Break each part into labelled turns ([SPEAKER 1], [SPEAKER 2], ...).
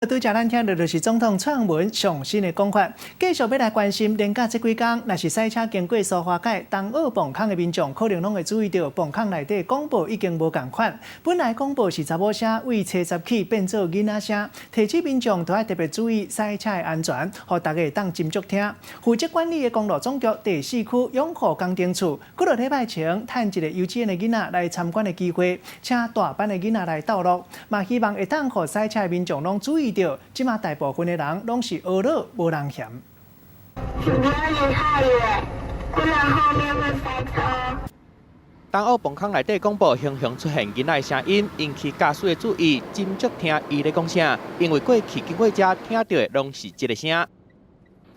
[SPEAKER 1] 拄则咱听到就是总统蔡英文上新的讲法，继续要来关心连假这几天，若是赛车经过苏花改东澳磅空的民众，可能拢会注意到磅空内底广播已经无共款。本来广播是查某声，为车十起变做囡仔声，提醒民众都要特别注意赛车的安全，互大家会当斟酌听。负责管理的公路总局第4区永和工程处，几个礼拜前趁一个幼稚园的囡仔来参观的机会，请大班的囡仔来斗录，嘛希望会当互赛车的民众拢注意。即马大部分的人拢是学了无人嫌。
[SPEAKER 2] 请不要离太远，不然后面会塞车。
[SPEAKER 3] 东澳磅空内底广播常常出现囡仔的声音，引起驾驶的注意，斟酌听伊咧讲啥，因为过去经过遮听到的拢是这个声。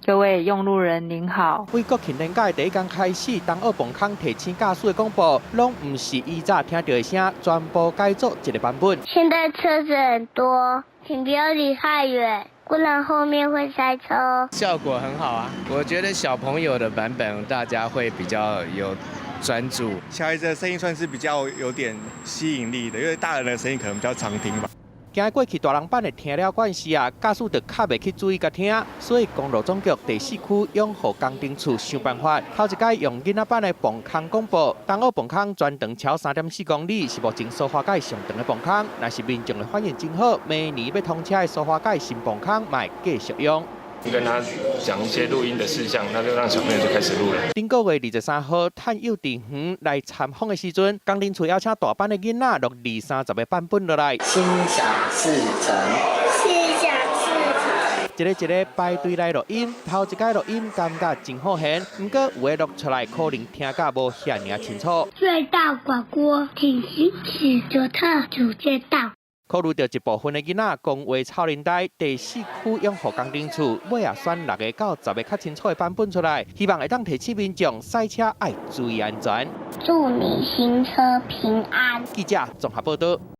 [SPEAKER 4] 各位用路人您好。
[SPEAKER 3] 为国庆年假第一天开始，东澳磅空提醒驾驶的广播，拢唔是以早听到的声，全部改做一个版本。
[SPEAKER 2] 现在车子很多，请不要离太远，不然后面会塞车。
[SPEAKER 5] 效果很好啊，我觉得小朋友的版本大家会比较有专注。
[SPEAKER 6] 小孩子的声音算是比较有点吸引力的，因为大人的声音可能比较常听吧。
[SPEAKER 3] 惊过去大人版的听了惯势啊，驾驶就较袂去注意甲听，所以公路总局第4区永和工程处想办法，头一届用囡仔版的磅空广播，东澳磅空全长超3.4公里，是目前苏花改上长的磅空。若是民众的反应真好，明年要通车的苏花改新磅空，卖继续用。
[SPEAKER 7] 跟他讲一些录音的事项，那就让小朋友就开始录了。
[SPEAKER 3] 顶个月23号，探幼稚园来参访的时阵，工程处邀请大班的囡仔录20-30个版本落来。
[SPEAKER 8] 心想事成，
[SPEAKER 2] 心想事成。
[SPEAKER 3] 一个排队来录音，头一届录音感觉真好听，不过有的录出来可能听甲无遐尔清楚。
[SPEAKER 2] 最大广播挺新奇的特主街道。
[SPEAKER 3] 考虑到一部分的囡仔讲话超龄呆，第4区永和工程处尾也选6个到10个较清楚的版本出来，希望会当提醒民众赛车爱注意安全。
[SPEAKER 2] 祝你行车平安。
[SPEAKER 3] 记者综合报道。